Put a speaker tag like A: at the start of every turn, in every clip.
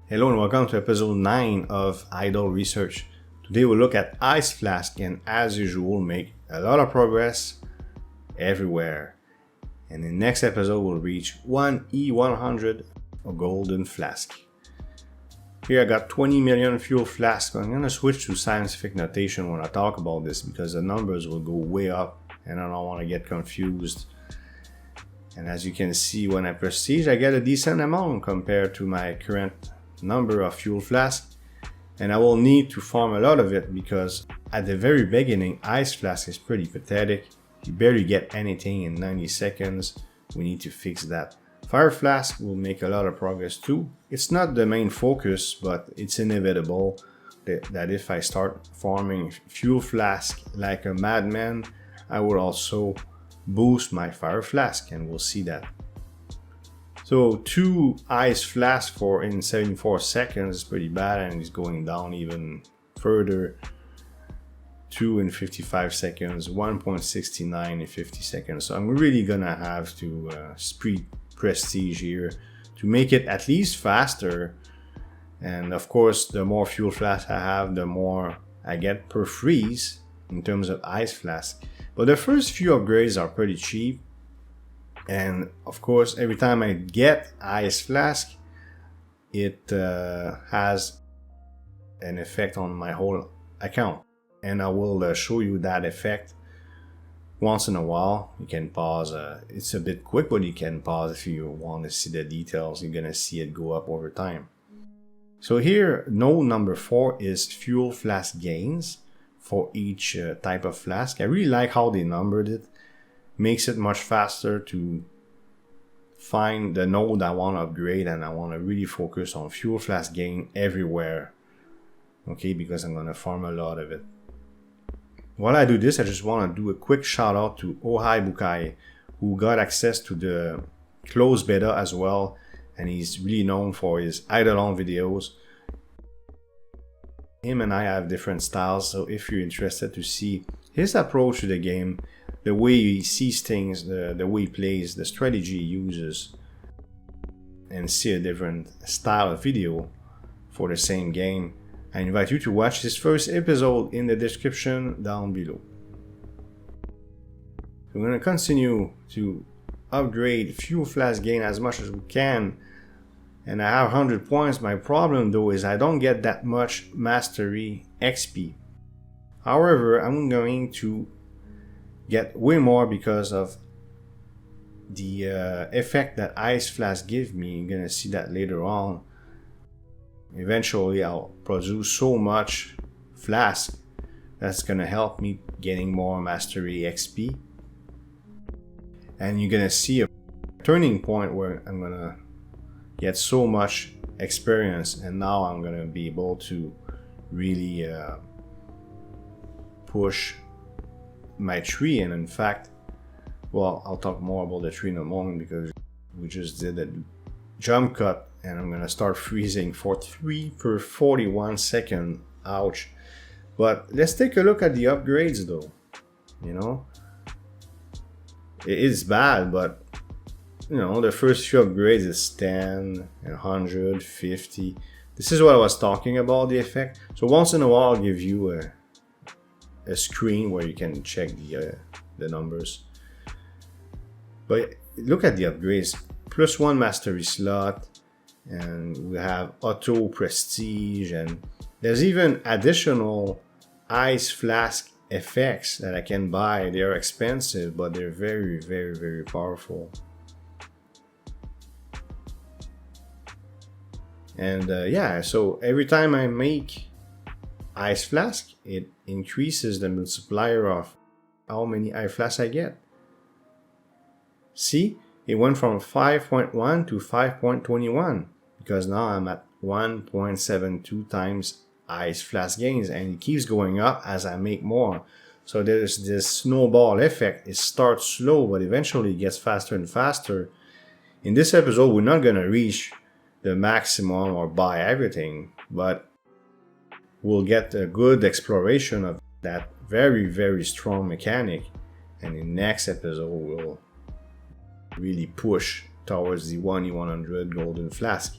A: Hello and welcome to episode 9 of Idle Research. Today we'll look at Ice Flasks and as usual make a lot of progress everywhere. And in the next episode we'll reach 1E100 or Golden Flask. Here I got 20 million Fuel Flasks, but I'm going to switch to scientific notation when I talk about this because the numbers will go way up and I don't want to get confused. And as you can see, when I prestige, I get a decent amount compared to my current number of Fuel Flasks, and I will need to farm a lot of it because at the very beginning Ice Flask is pretty pathetic. You barely get anything in 90 seconds. We need to fix that. Fire Flask will make a lot of progress too. It's not the main focus, but it's inevitable that if I start farming Fuel Flask like a madman, I will also boost my Fire Flask, and we'll see that. So 2 Ice Flasks in 74 seconds is pretty bad, and it's going down even further. 2 in 55 seconds, 1.69 in 50 seconds. So I'm really gonna have to speed prestige here to make it at least faster. And of course, the more Fuel Flasks I have, the more I get per freeze in terms of Ice Flask. But the first few upgrades are pretty cheap. And of course, every time I get Ice Flask, it has an effect on my whole account. And I will show you that effect once in a while. You can pause. It's a bit quick, but you can pause if you want to see the details. You're going to see it go up over time. So here, node number 4 is Fuel Flask gains for each type of flask. I really like how they numbered it. Makes it much faster to find the node I want to upgrade, and I want to really focus on Fuel Flask gain everywhere, okay, because I'm going to farm a lot of it. While I do this, I just want to do a quick shout out to OhhiBukai, who got access to the closed beta as well, and he's really known for his Eidolon videos. Him and I have different styles, so if you're interested to see his approach to the game, the way he sees things, the way he plays, the strategy he uses, and see a different style of video for the same game, I invite you to watch this first episode in the description down below. We're going to continue to upgrade Fuel Flask gain as much as we can, and I have 100 points. My problem though is I don't get that much mastery XP. However, I'm going to get way more because of the effect that Ice Flask give me. You're gonna see that later on. Eventually I'll produce so much flask that's gonna help me getting more mastery XP, and you're gonna see a turning point where I'm gonna get so much experience, and now I'm gonna be able to really push my tree. And in fact, well, I'll talk more about the tree in a moment because we just did a jump cut and I'm gonna start freezing for 3 per 41 second. Ouch. But let's take a look at the upgrades though. You know, it is bad, but you know, the first few upgrades is 10, 100, 50. This is what I was talking about, the effect. So once in a while I'll give you a screen where you can check the numbers. But look at the upgrades. +1 mastery slot, and we have auto prestige, and there's even additional Ice Flask effects that I can buy. They are expensive, but they're very, very, very powerful. And yeah, so every time I make Ice Flask, it increases the multiplier of how many Ice Flasks I get. See, it went from 5.1 to 5.21 because now I'm at 1.72 times Ice Flask gains, and it keeps going up as I make more. So there's this snowball effect. It starts slow, but eventually it gets faster and faster. In this episode, we're not gonna reach the maximum or buy everything, but we'll get a good exploration of that very, very strong mechanic, and in the next episode we'll really push towards the 1E100 Golden Flask.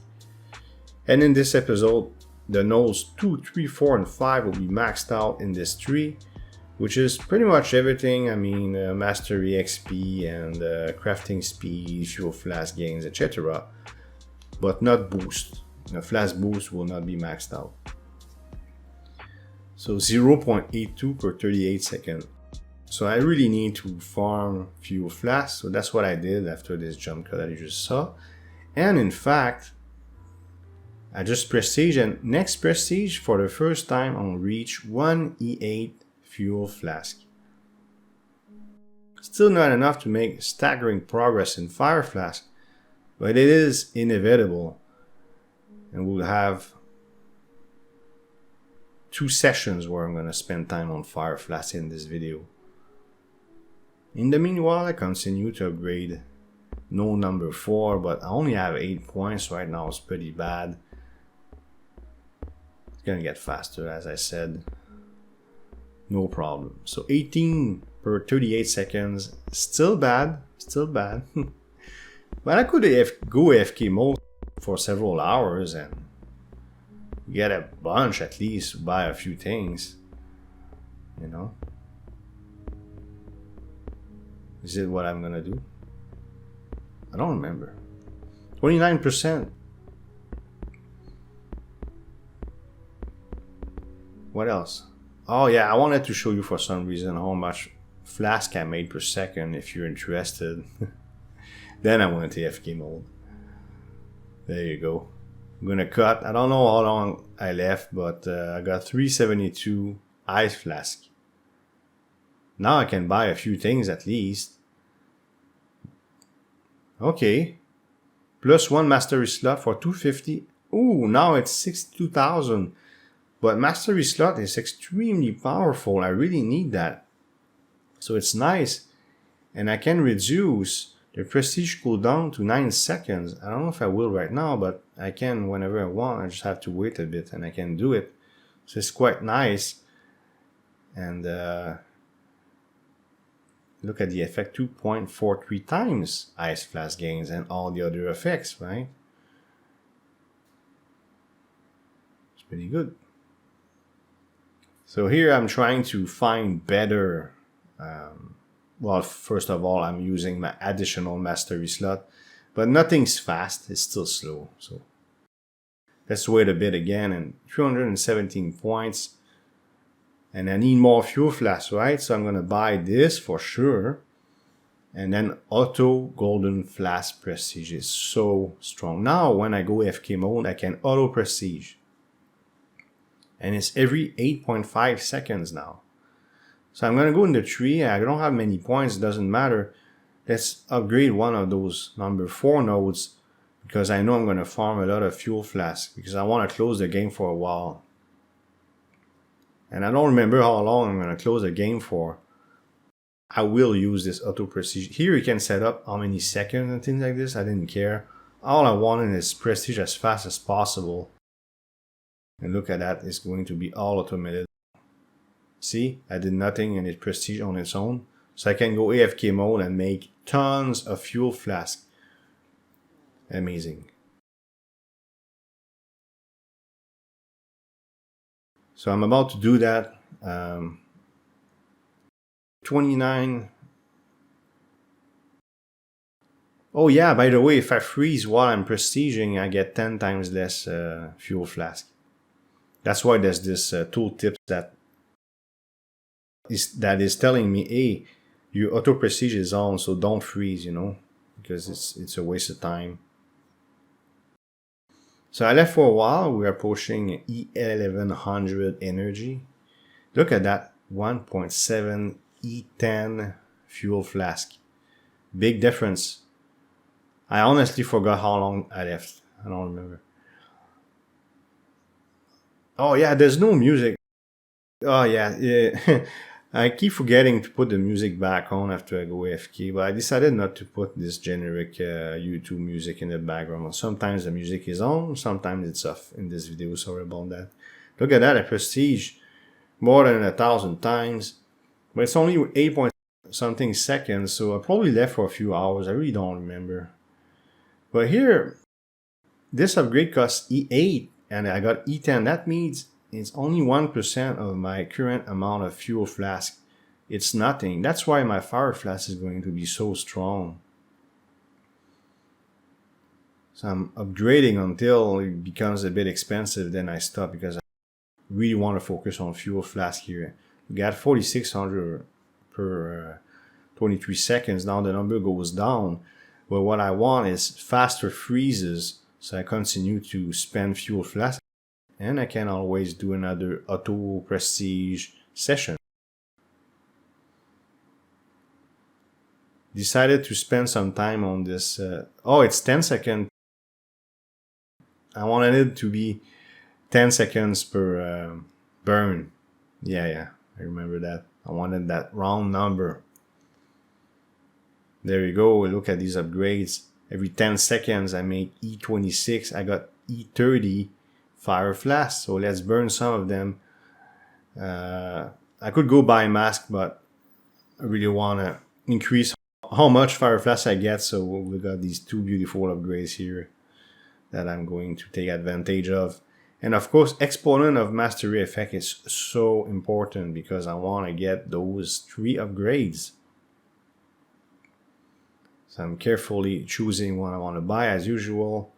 A: And in this episode, the nodes 2, 3, 4, and 5 will be maxed out in this tree, which is pretty much everything. I mean, mastery XP and crafting speed, fuel flask gains, etc. But not boost. The flask boost will not be maxed out. So 0.82 per 38 seconds. So I really need to farm fuel flasks. So that's what I did after this jump cut that you just saw. And in fact, I just prestige, and next prestige for the first time I'll reach 1 E8 fuel flask. Still not enough to make staggering progress in fire flask, but it is inevitable, and we'll have 2 sessions where I'm going to spend time on fire flask in this video. In the meanwhile, I continue to upgrade node number 4, but I only have 8 points right now. It's pretty bad. It's gonna get faster, as I said. No problem. So 18 per 38 seconds. Still bad. Still bad. But I could go AFK mode for several hours and get a bunch, at least buy a few things. You know? Is it what I'm gonna do? I don't remember. 29%. What else? Oh yeah, I wanted to show you for some reason how much flask I made per second if you're interested. Then I went to AFK mode. There you go. I'm gonna cut. I don't know how long I left, but I got 372 Ice Flasks. Now I can buy a few things at least. Okay. Plus 1 mastery slot for 250. Ooh, now it's 62,000. But mastery slot is extremely powerful. I really need that. So it's nice. And I can reduce the prestige cooldown to 9 seconds. I don't know if I will right now, but I can whenever I want. I just have to wait a bit and I can do it. So it's quite nice. And look at the effect, 2.43 times Ice Flask gains and all the other effects, right? It's pretty good. So here I'm trying to find better, well, first of all, I'm using my additional mastery slot, but nothing's fast, it's still slow. So let's wait a bit again, and 317 points. And I need more fuel flasks, right? So I'm going to buy this for sure. And then auto Golden Flask prestige is so strong. Now when I go AFK mode, I can auto prestige. And it's every 8.5 seconds now. So I'm going to go in the tree. I don't have many points, it doesn't matter. Let's upgrade one of those number 4 nodes, because I know I'm going to farm a lot of fuel flasks, because I want to close the game for a while. And I don't remember how long I'm going to close the game for. I will use this auto prestige. Here you can set up how many seconds and things like this. I didn't care. All I wanted is prestige as fast as possible. And look at that, it's going to be all automated. See, I did nothing and it prestige on its own. So I can go AFK mode and make tons of fuel flasks. Amazing. So I'm about to do that. 29. Oh yeah, by the way, if I freeze while I'm prestiging, I get 10 times less fuel flask. That's why there's this tooltip that is telling me, hey, your auto prestige is on, so don't freeze, you know, because it's a waste of time. So I left for a while. We are pushing E1100 energy. Look at that, 1.7 E10 fuel flask. Big difference. I honestly forgot how long I left. I don't remember. Oh yeah, there's no music. Oh yeah. I keep forgetting to put the music back on after I go AFK, but I decided not to put this generic YouTube music in the background. Sometimes the music is on, sometimes it's off in this video, sorry about that. Look at that, I prestige more than 1,000 times, but it's only 8 point something seconds, so I probably left for a few hours, I really don't remember. But here, this upgrade costs E8 and I got E10. That means it's only 1% of my current amount of fuel flask. It's nothing. That's why my fire flask is going to be so strong. So I'm upgrading until it becomes a bit expensive, then I stop because I really want to focus on fuel flask here. We got 4,600 per 23 seconds. Now the number goes down. But what I want is faster freezes, so I continue to spend fuel flask. And I can always do another auto prestige session. Decided to spend some time on this. Oh, it's 10 seconds. I wanted it to be 10 seconds per burn. Yeah, I remember that. I wanted that round number. There you go. Look at these upgrades. Every 10 seconds I make E26. I got E30 fire flasks. So let's burn some of them. I could go buy mask, but I really want to increase how much fire flasks I get. So we got these two beautiful upgrades here that I'm going to take advantage of. And of course, exponent of mastery effect is so important because I want to get those 3 upgrades. So I'm carefully choosing what I want to buy as usual.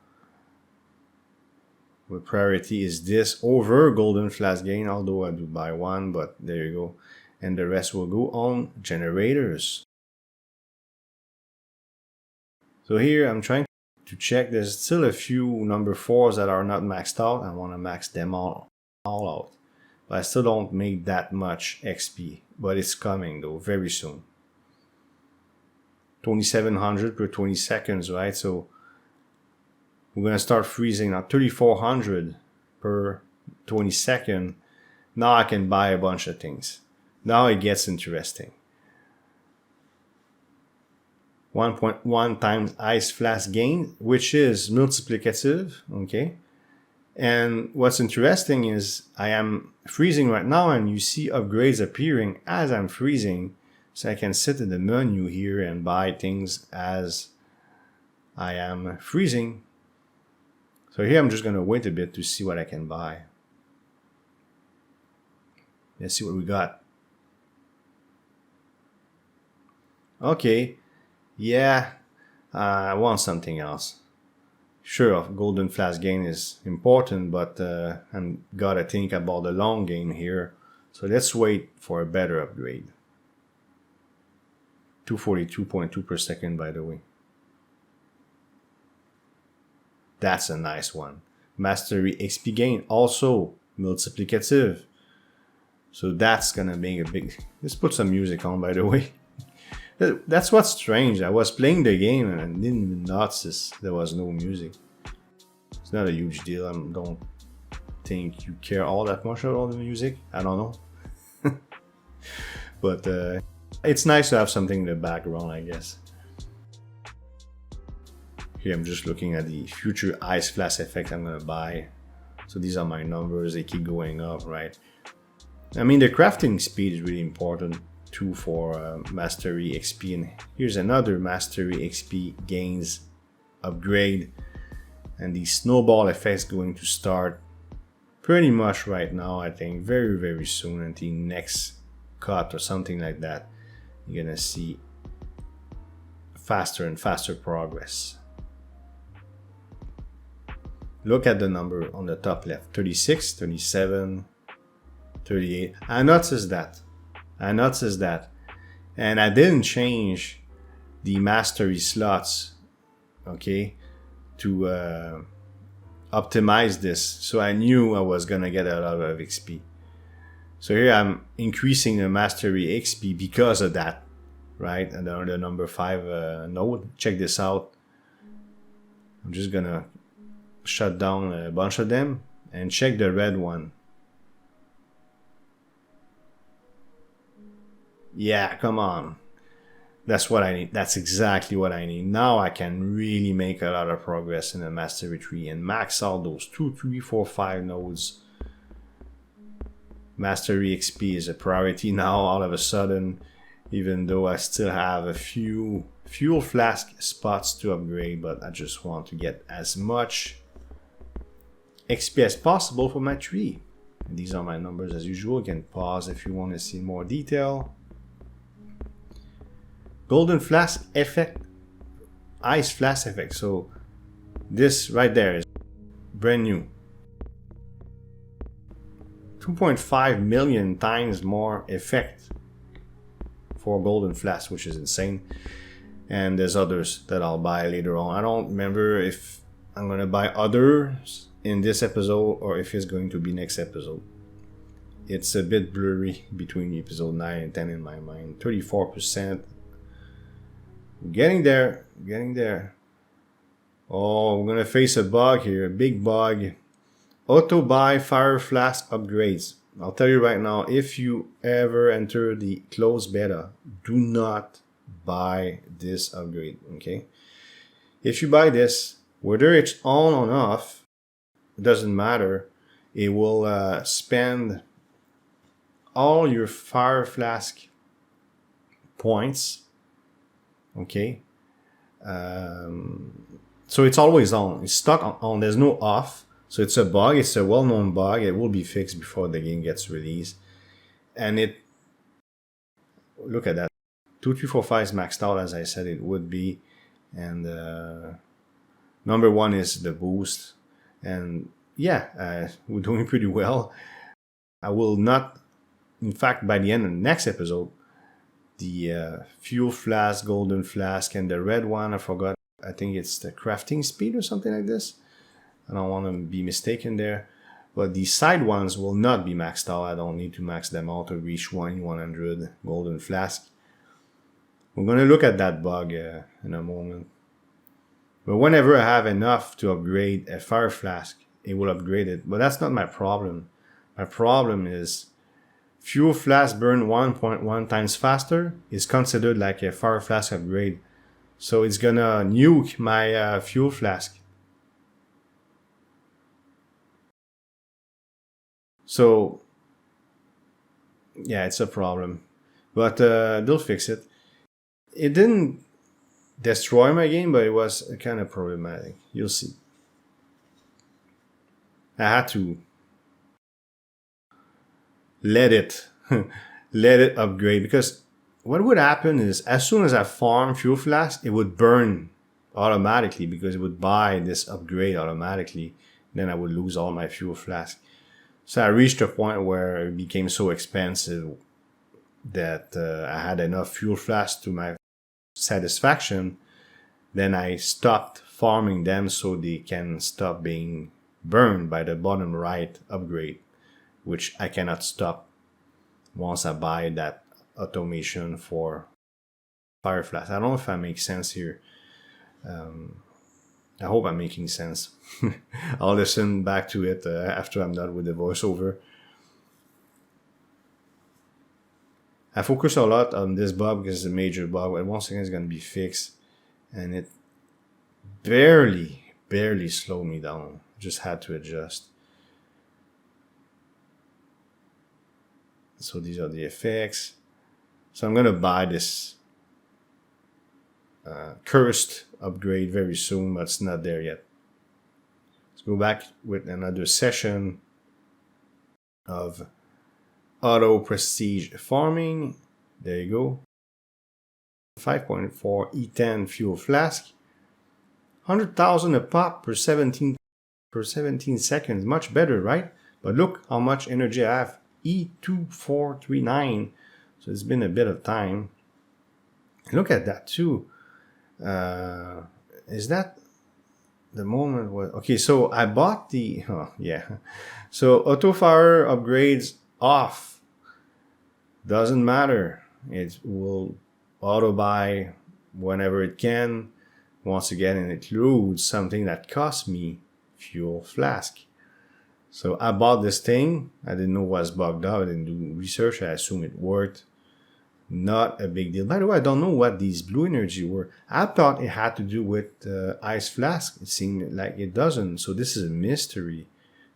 A: The priority is this over Golden Flask gain, although I do buy one, but there you go. And the rest will go on generators. So here I'm trying to check. There's still a few number 4s that are not maxed out. I want to max them all out. But I still don't make that much XP. But it's coming though, very soon. 2,700 per 20 seconds, right? So we're going to start freezing now 3,400 per 20 seconds. Now I can buy a bunch of things. Now it gets interesting. 1.1 times Ice Flask gain, which is multiplicative, okay? And what's interesting is I am freezing right now and you see upgrades appearing as I'm freezing. So I can sit in the menu here and buy things as I am freezing. So here I'm just going to wait a bit to see what I can buy. Let's see what we got. Okay. Yeah, I want something else. Sure, Golden Flask gain is important, but I'm gotta think about the long game here. So let's wait for a better upgrade. 242.2 per second, by the way. That's a nice one. Mastery XP gain, also multiplicative. So that's gonna make a big... Let's put some music on, by the way. That's what's strange. I was playing the game and I didn't even notice there was no music. It's not a huge deal. I don't think you care all that much about the music. I don't know. But it's nice to have something in the background, I guess. Here I'm just looking at the future Ice Flask effect I'm gonna buy. So these are my numbers. They keep going up, right? I mean, the crafting speed is really important too for Mastery XP. And here's another Mastery XP gains upgrade. And the snowball effect's going to start pretty much right now, I think. Very, very soon, at the next cut or something like that. You're gonna see faster and faster progress. Look at the number on the top left. 36, 37, 38. I noticed that. And I didn't change the mastery slots, okay, to optimize this. So I knew I was gonna get a lot of XP. So here I'm increasing the mastery XP because of that, right? And the number 5 node. Check this out. I'm just gonna shut down a bunch of them and check the red one. Yeah, come on. That's what I need. That's exactly what I need. Now I can really make a lot of progress in the mastery tree and max out those 2, 3, 4, 5 nodes. Mastery XP is a priority now all of a sudden, even though I still have a few fuel flask spots to upgrade, but I just want to get as much XP as possible for my tree. And these are my numbers as usual. You can pause if you want to see more detail. Golden Flask effect, Ice Flask effect. So this right there is brand new. 2.5 million times more effect for Golden Flask, which is insane. And there's others that I'll buy later on. I don't remember if I'm gonna buy others in this episode or if it's going to be next episode. It's a bit blurry between episode 9 and 10 in my mind. 34%. Getting there. Oh, we're gonna face a bug here, a big bug. Autobuy Fire Flask upgrades. I'll tell you right now, if you ever enter the closed beta, do not buy this upgrade, okay? If you buy this, whether it's on or off, it doesn't matter. It will spend all your Fire Flask points, okay? So it's always on. It's stuck on. There's no off. So it's a bug. It's a well-known bug. It will be fixed before the game gets released. And it, look at that. 2, 3, 4, 5 is maxed out, as I said it would be. And number 1 is the boost. And yeah, we're doing pretty well. I will not, in fact, by the end of the next episode, the Fuel Flask, Golden Flask, and the red one, I forgot. I think it's the crafting speed or something like this. I don't want to be mistaken there. But the side ones will not be maxed out. I don't need to max them out to reach 100 Golden Flask. We're going to look at that bug in a moment. But whenever I have enough to upgrade a Fire Flask, it will upgrade it. But that's not my problem. My problem is Fuel Flask burn 1.1 times faster is considered like a Fire Flask upgrade. So it's gonna nuke my Fuel Flask. So yeah, it's a problem. But they'll fix it. It didn't destroy my game, but it was kind of problematic. You'll see. I had to let it upgrade, because what would happen is as soon as I farm Fuel Flask, it would burn automatically because it would buy this upgrade automatically. Then I would lose all my Fuel Flask. So I reached a point where it became so expensive that I had enough Fuel Flask to my satisfaction. Then I stopped farming them so they can stop being burned by the bottom right upgrade, which I cannot stop once I buy that automation for Fire Flask. I don't know if that makes sense here. I hope I'm making sense. I'll listen back to it after I'm done with the voiceover. I focus a lot on this bug because it's a major bug, but once again it's going to be fixed. And it barely slowed me down. Just had to adjust. So these are the effects. So I'm going to buy this cursed upgrade very soon, but it's not there yet. Let's go back with another session of auto prestige farming. There you go. 5.4 E10 Fuel Flask. 100,000 a pop per 17 seconds. Much better, right? But look how much energy I have. E2439. So it's been a bit of time. Look at that too. Is that the moment where, okay, so I bought the, so auto fire upgrades off. Doesn't matter. It will auto buy whenever it can. Once again, it includes something that cost me Fuel Flask. So I bought this thing. I didn't know it was bugged out. I didn't do research. I assume it worked. Not a big deal. By the way, I don't know what these blue energy were. I thought it had to do with Ice Flasks. It seemed like it doesn't. So this is a mystery.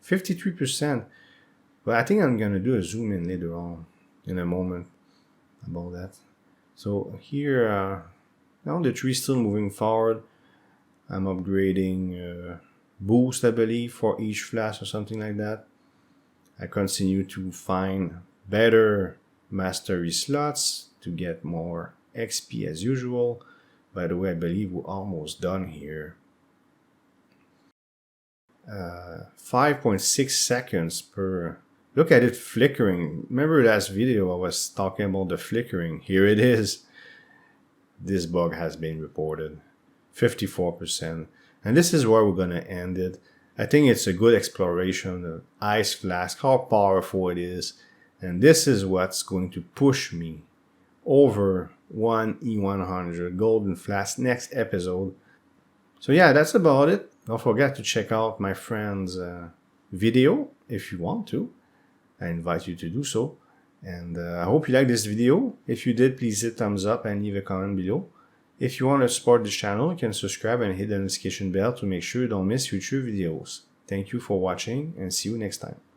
A: 53%. But I think I'm going to do a zoom in later on in a moment about that. So here, now the tree's still moving forward. I'm upgrading boost, I believe, for each flask or something like that. I continue to find better mastery slots to get more XP as usual. By the way, I believe we're almost done here. 5.6 seconds per. Look at it flickering. Remember last video I was talking about the flickering? Here it is. This bug has been reported. 54%. And this is where we're going to end it. I think it's a good exploration of Ice Flask, how powerful it is. And this is what's going to push me over 1 E100 Golden Flasks next episode. So yeah, that's about it. Don't forget to check out my friend's video if you want to. I invite you to do so. And I hope you liked this video. If you did, please hit thumbs up and leave a comment below. If you want to support this channel, you can subscribe and hit the notification bell to make sure you don't miss future videos. Thank you for watching and see you next time.